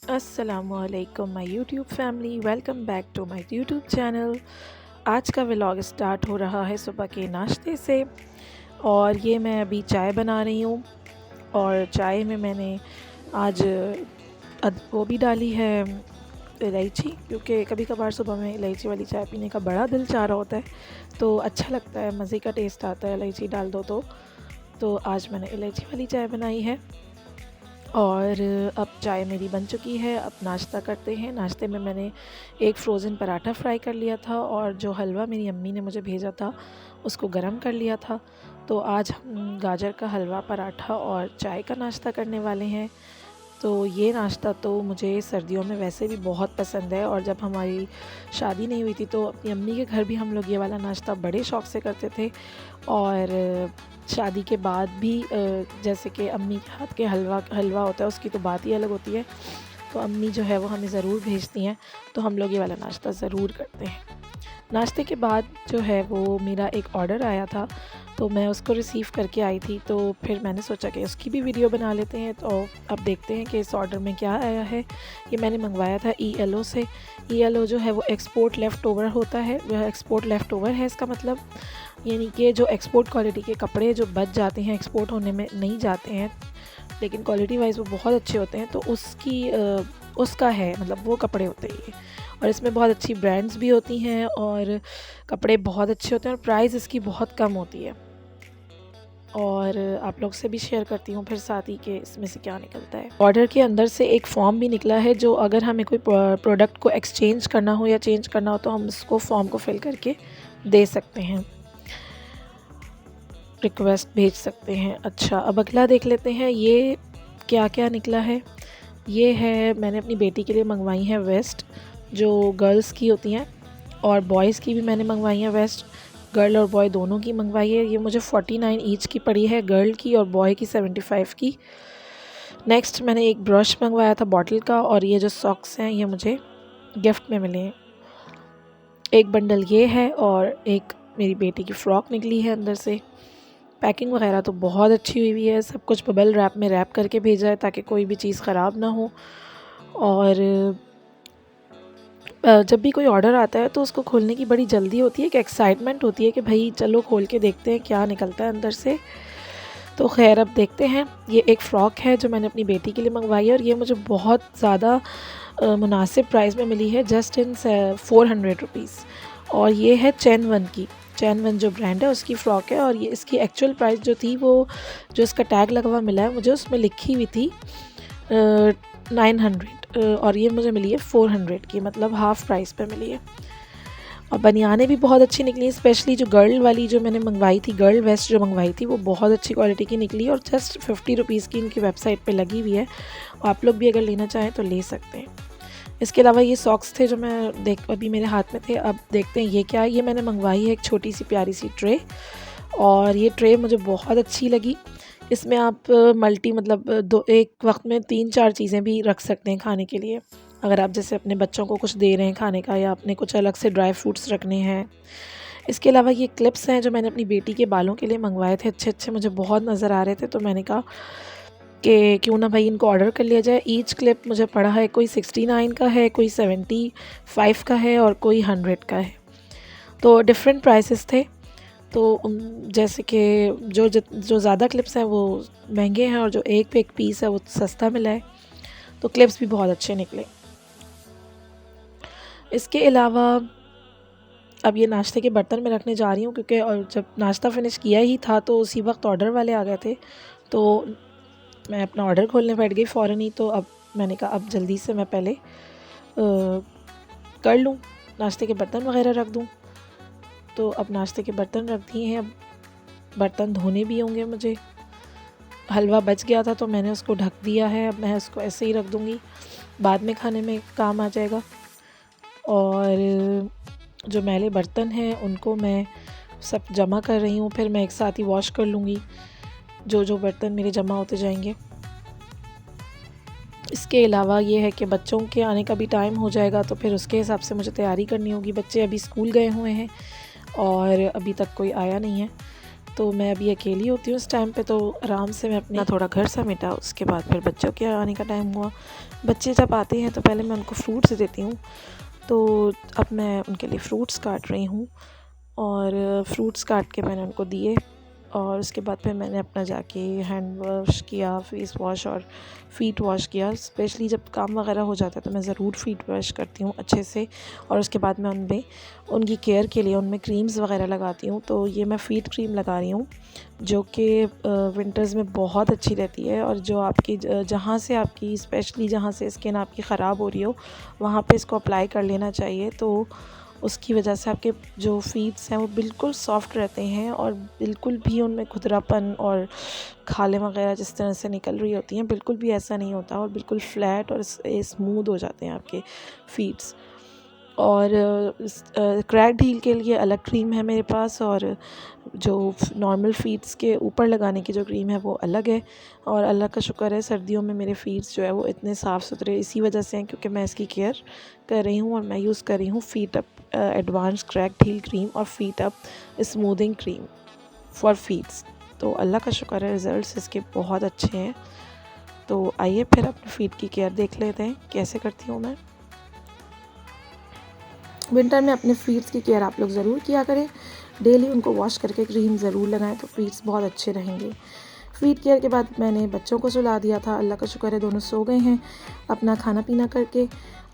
अस्सलामुअलैकुम my YouTube family, welcome back to my YouTube channel. आज का व्लॉग स्टार्ट हो रहा है सुबह के नाश्ते से। और ये मैं अभी चाय बना रही हूँ। और चाय में मैंने आज वो भी डाली है इलायची, क्योंकि कभी कभार सुबह में इलायची वाली चाय पीने का बड़ा दिल चाह रहा होता है, तो अच्छा लगता है, मज़े का टेस्ट आता है इलायची डाल दो तो आज मैंने इलायची वाली चाय बनाई है। और अब चाय मेरी बन चुकी है। अब नाश्ता करते हैं। नाश्ते में मैंने एक फ़्रोज़न पराठा फ्राई कर लिया था और जो हलवा मेरी अम्मी ने मुझे भेजा था उसको गरम कर लिया था। तो आज हम गाजर का हलवा, पराठा और चाय का नाश्ता करने वाले हैं। तो ये नाश्ता तो मुझे सर्दियों में वैसे भी बहुत पसंद है, और जब हमारी शादी नहीं हुई थी तो अपनी अम्मी के घर भी हम लोग ये वाला नाश्ता बड़े शौक़ से करते थे। और शादी के बाद भी जैसे कि अम्मी के हाथ के हलवा होता है, उसकी तो बात ही अलग होती है। तो अम्मी जो है वो हमें ज़रूर भेजती हैं, तो हम लोग ये वाला नाश्ता ज़रूर करते हैं। नाश्ते के बाद जो है वो मेरा एक ऑर्डर आया था, तो मैं उसको रिसीव करके आई थी। तो फिर मैंने सोचा कि उसकी भी वीडियो बना लेते हैं। तो अब देखते हैं कि इस ऑर्डर में क्या आया है। ये मैंने मंगवाया था ELO से। ELO जो है वो एक्सपोर्ट लेफ़्ट ओवर होता है। वह एक्सपोर्ट लेफ़्ट ओवर है इसका मतलब, यानी कि जो एक्सपोर्ट क्वालिटी के कपड़े जो बच जाते हैं, एक्सपोर्ट होने में नहीं जाते हैं, लेकिन क्वालिटी वाइज वो बहुत अच्छे होते हैं, तो उसका है, मतलब वो कपड़े होते हैं ये। और इसमें बहुत अच्छी ब्रांड्स भी होती हैं और कपड़े बहुत अच्छे होते हैं और प्राइस इसकी बहुत कम होती है। और आप लोग से भी शेयर करती हूँ फिर साथ ही कि इसमें से क्या निकलता है। ऑर्डर के अंदर से एक फॉर्म भी निकला है, जो अगर हमें कोई प्रोडक्ट को एक्सचेंज करना हो या चेंज करना हो तो हम उसको फॉर्म को फिल करके दे सकते हैं, रिक्वेस्ट भेज सकते हैं। अच्छा, अब अगला देख लेते हैं ये क्या क्या निकला है। ये है, मैंने अपनी बेटी के लिए मंगवाई हैं वेस्ट, जो गर्ल्स की होती हैं, और बॉयज़ की भी मैंने मंगवाई हैं वेस्ट। गर्ल और बॉय दोनों की मंगवाई है। ये मुझे 49 ईच की पड़ी है, गर्ल की, और बॉय की 75 की। नेक्स्ट मैंने एक ब्रश मंगवाया था बॉटल का, और ये जो सॉक्स हैं ये मुझे गिफ्ट में मिले हैं। एक बंडल ये है, और एक मेरी बेटी की फ़्रॉक निकली है अंदर से। पैकिंग वगैरह तो बहुत अच्छी हुई है, सब कुछ बबल रैप में रैप करके भेजा है ताकि कोई भी चीज़ ख़राब ना हो। और जब भी कोई ऑर्डर आता है तो उसको खोलने की बड़ी जल्दी होती है, कि एक्साइटमेंट होती है कि भाई चलो खोल के देखते हैं क्या निकलता है अंदर से। तो खैर अब देखते हैं। ये एक फ़्रॉक है जो मैंने अपनी बेटी के लिए मंगवाई है, और ये मुझे बहुत ज़्यादा मुनासिब प्राइस में मिली है, जस्ट इन 400 रुपीज़। और ये है चैन वन जो ब्रांड है उसकी फ़्रॉक है। और ये इसकी एक्चुअल प्राइस जो थी, वो जो इसका टैग लगा हुआ मिला है मुझे, उसमें लिखी हुई थी 900, और ये मुझे मिली है 400 की, मतलब हाफ़ प्राइस पे मिली है। और बनियानें भी बहुत अच्छी निकली, स्पेशली जो गर्ल वाली जो मैंने मंगवाई थी, गर्ल वेस्ट जो मंगवाई थी, वो बहुत अच्छी क्वालिटी की निकली, और जस्ट 50 रुपीज़ की इनकी वेबसाइट पे लगी हुई है। आप लोग भी अगर लेना चाहें तो ले सकते हैं। इसके अलावा ये सॉक्स थे जो मैं अभी मेरे हाथ में थे। अब देखते हैं ये क्या है। ये मैंने मंगवाई है एक छोटी सी प्यारी सी ट्रे, और ये ट्रे मुझे बहुत अच्छी लगी। इसमें आप मतलब एक वक्त में 3-4 चीज़ें भी रख सकते हैं खाने के लिए, अगर आप जैसे अपने बच्चों को कुछ दे रहे हैं खाने का, या अपने कुछ अलग से ड्राई फ्रूट्स रखने हैं। इसके अलावा ये क्लिप्स हैं जो मैंने अपनी बेटी के बालों के लिए मंगवाए थे, अच्छे मुझे बहुत नज़र आ रहे थे, तो मैंने कहा कि क्यों ना भाई इनको ऑर्डर कर लिया जाए। ईच क्लिप मुझे पड़ा है, कोई 69 का है, कोई 75 का है, और कोई 100 का है। तो डिफरेंट प्राइसेस थे। तो जैसे कि जो ज़्यादा क्लिप्स हैं वो महंगे हैं, और जो एक पे एक पीस है वो सस्ता मिला है। तो क्लिप्स भी बहुत अच्छे निकले। इसके अलावा अब ये नाश्ते के बर्तन में रखने जा रही हूँ, क्योंकि और जब नाश्ता फिनिश किया ही था तो उसी वक्त ऑर्डर वाले आ गए थे, तो मैं अपना ऑर्डर खोलने बैठ गई फ़ौरन ही। तो अब मैंने कहा अब जल्दी से मैं पहले कर लूँ, नाश्ते के बर्तन वगैरह रख दूँ। तो अब नाश्ते के बर्तन रख दिए हैं, अब बर्तन धोने भी होंगे मुझे। हलवा बच गया था तो मैंने उसको ढक दिया है, अब मैं उसको ऐसे ही रख दूँगी, बाद में खाने में काम आ जाएगा। और जो मैले बर्तन हैं उनको मैं सब जमा कर रही हूँ, फिर मैं एक साथ ही वॉश कर लूँगी जो बर्तन मेरे जमा होते जाएंगे। इसके अलावा ये है कि बच्चों के आने का भी टाइम हो जाएगा, तो फिर उसके हिसाब से मुझे तैयारी करनी होगी। बच्चे अभी स्कूल गए हुए हैं और अभी तक कोई आया नहीं है, तो मैं अभी अकेली होती हूँ इस टाइम पे, तो आराम से मैं अपना थोड़ा घर समेटा। उसके बाद फिर बच्चों के आने का टाइम हुआ। बच्चे जब आते हैं तो पहले मैं उनको फ्रूट्स देती हूँ। तो अब मैं उनके लिए फ़्रूट्स काट रही हूँ, और फ्रूट्स काट के मैंने उनको दिए। और उसके बाद फिर मैंने अपना जाके हैंड वॉश किया, फेस वॉश और फ़ीट वॉश किया। स्पेशली जब काम वगैरह हो जाता है तो मैं ज़रूर फ़ीट वॉश करती हूँ अच्छे से। और उसके बाद मैं उनमें उनकी केयर के लिए उनमें क्रीम्स वगैरह लगाती हूँ। तो ये मैं फ़ीट क्रीम लगा रही हूँ, जो कि विंटर्स में बहुत अच्छी रहती है। और जो आपकी जहाँ से आपकी स्पेशली जहाँ से स्किन आपकी ख़राब हो रही हो, वहाँ पे इसको अप्लाई कर लेना चाहिए। तो उसकी वजह से आपके जो फ़ीट्स हैं वो बिल्कुल सॉफ्ट रहते हैं, और बिल्कुल भी उनमें खुरदरापन और खालें वगैरह जिस तरह से निकल रही होती हैं, बिल्कुल भी ऐसा नहीं होता, और बिल्कुल फ्लैट और स्मूथ हो जाते हैं आपके फ़ीट्स। और क्रैक्ड हील के लिए अलग क्रीम है मेरे पास, और जो नॉर्मल फ़ीट्स के ऊपर लगाने की जो क्रीम है वो अलग है। और अल्लाह का शुक्र है, सर्दियों में मेरे फ़ीट्स जो है वो इतने साफ़ सुथरे इसी वजह से हैं क्योंकि मैं इसकी केयर कर रही हूँ। और मैं यूज़ कर रही हूँ feet up advance cracked heel cream और feet up smoothing cream for feets. तो अल्लाह का शुक्र है, रिज़ल्ट्स इसके बहुत अच्छे हैं। तो आइए फिर अपने फ़ीट की केयर देख लेते हैं कैसे करती हूँ मैं। विंटर में अपने फ़ीट्स की केयर आप लोग ज़रूर किया करें। डेली उनको वॉश करके क्रीम ज़रूर लगाएं, तो फ़ीट्स बहुत अच्छे रहेंगे। फ़ीट केयर के बाद मैंने बच्चों को सुला दिया था। अल्लाह का शुक्र है, दोनों सो गए हैं अपना खाना पीना करके।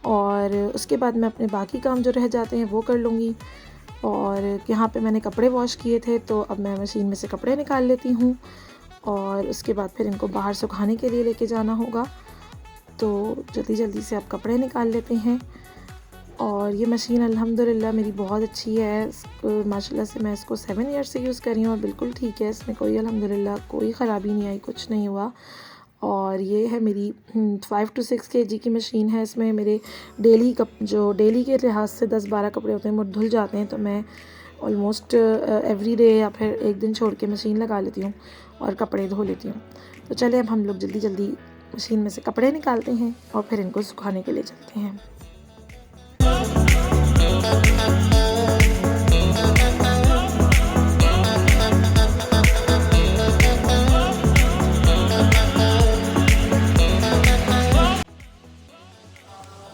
और उसके बाद मैं अपने बाकी काम जो रह जाते हैं वो कर लूँगी। और यहाँ पे मैंने कपड़े वॉश किए थे, तो अब मैं मशीन में से कपड़े निकाल लेती हूँ। और उसके बाद फिर इनको बाहर सुखाने के लिए लेके जाना होगा, तो जल्दी जल्दी से अब कपड़े निकाल लेते हैं। और ये मशीन अल्हम्दुलिल्लाह मेरी बहुत अच्छी है। माशाल्लाह से मैं इसको 7 ईयर से यूज़ कर रही हूँ और बिल्कुल ठीक है, इसमें कोई अल्हम्दुलिल्लाह कोई ख़राबी नहीं आई, कुछ नहीं हुआ। और ये है मेरी 5 to 6 kg की मशीन है। इसमें मेरे डेली के लिहाज से 10-12 कपड़े होते हैं वो धुल जाते हैं, तो मैं ऑलमोस्ट एवरी डे या फिर एक दिन छोड़ के मशीन लगा लेती हूँ और कपड़े धो लेती हूँ। तो चले अब हम लोग जल्दी जल्दी मशीन में से कपड़े निकालते हैं और फिर इनको सुखाने के लिए चलते हैं।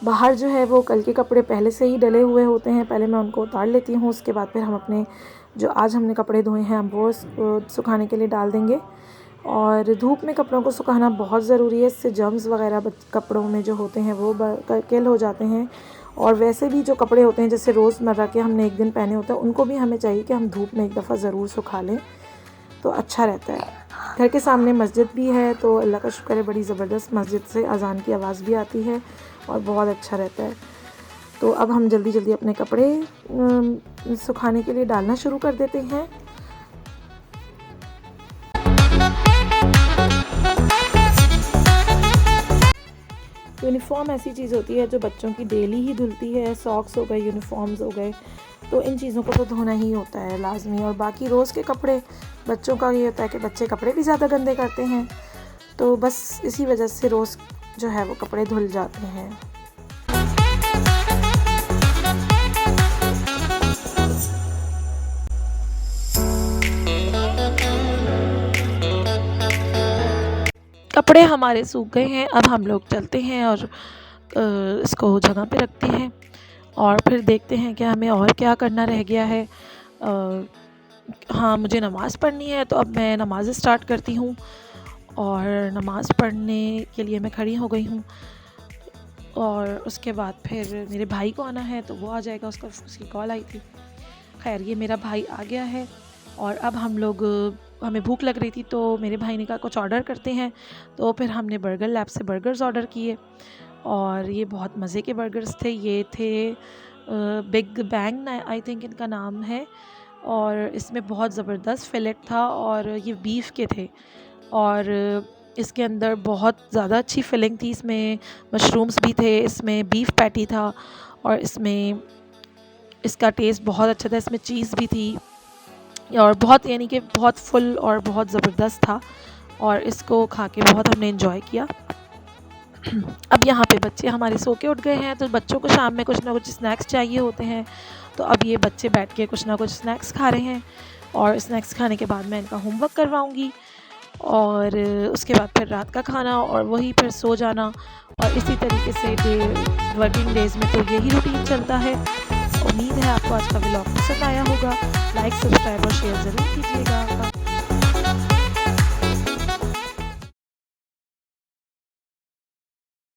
बाहर जो है वो कल के कपड़े पहले से ही डले हुए होते हैं, पहले मैं उनको उतार लेती हूँ। उसके बाद फिर हम अपने जो आज हमने कपड़े धोए हैं हम वो सुखाने के लिए डाल देंगे। और धूप में कपड़ों को सुखाना बहुत ज़रूरी है, इससे जर्म्स वगैरह कपड़ों में जो होते हैं वो किल हो जाते हैं। और वैसे भी जो कपड़े होते हैं जैसे रोज़मर्रा के हमने एक दिन पहने होते हैं, उनको भी हमें चाहिए कि हम धूप में एक दफ़ा ज़रूर सुखा लें, तो अच्छा रहता है। घर के सामने मस्जिद भी है, तो अल्लाह का शुक्र है बड़ी ज़बरदस्त मस्जिद से अज़ान की आवाज़ भी आती है और बहुत अच्छा रहता है। तो अब हम जल्दी जल्दी अपने कपड़े सुखाने के लिए डालना शुरू कर देते हैं। यूनिफ़ॉर्म ऐसी चीज़ होती है जो बच्चों की डेली ही धुलती है। सॉक्स हो गए, यूनिफ़ॉर्म्स हो गए, तो इन चीज़ों को तो धोना ही होता है लाजमी। और बाकी रोज़ के कपड़े, बच्चों का ये होता है कि बच्चे कपड़े भी ज़्यादा गंदे करते हैं, तो बस इसी वजह से रोज़ जो है वो कपड़े धुल जाते हैं। कपड़े हमारे सूख गए हैं, अब हम लोग चलते हैं और इसको जगह पे रखते हैं और फिर देखते हैं कि हमें और क्या करना रह गया है। हाँ, मुझे नमाज़ पढ़नी है, तो अब मैं नमाज़ स्टार्ट करती हूँ। और नमाज़ पढ़ने के लिए मैं खड़ी हो गई हूँ। और उसके बाद फिर मेरे भाई को आना है, तो वो आ जाएगा, उसकी कॉल आई थी। खैर, ये मेरा भाई आ गया है। और अब हमें भूख लग रही थी, तो मेरे भाई ने कहा कुछ ऑर्डर करते हैं, तो फिर हमने बर्गर लैब से बर्गर्स ऑर्डर किए। और ये बहुत मज़े के बर्गर्स थे। ये थे बिग बैंग आई थिंक इनका नाम है, और इसमें बहुत ज़बरदस्त फिलेट था और ये बीफ के थे। और इसके अंदर बहुत ज़्यादा अच्छी फिलिंग थी, इसमें मशरूम्स भी थे, इसमें बीफ पैटी था, और इसमें इसका टेस्ट बहुत अच्छा था। इसमें चीज़ भी थी और बहुत, यानी कि बहुत फुल और बहुत ज़बरदस्त था, और इसको खा के बहुत हमने इन्जॉय किया। अब यहाँ पे बच्चे हमारे सो के उठ गए हैं, तो बच्चों को शाम में कुछ ना कुछ स्नैक्स चाहिए होते हैं, तो अब ये बच्चे बैठ के कुछ ना कुछ स्नैक्स खा रहे हैं। और स्नैक्स खाने के बाद मैं इनका होमवर्क करवाऊँगी और उसके बाद फिर रात का खाना और वही फिर सो जाना। और इसी तरीके से वर्किंग डेज़ में तो यही रूटीन चलता है। उम्मीद है आपको आज का व्लॉग पसंद आया होगा। लाइक, सब्सक्राइब और शेयर ज़रूर कीजिएगा।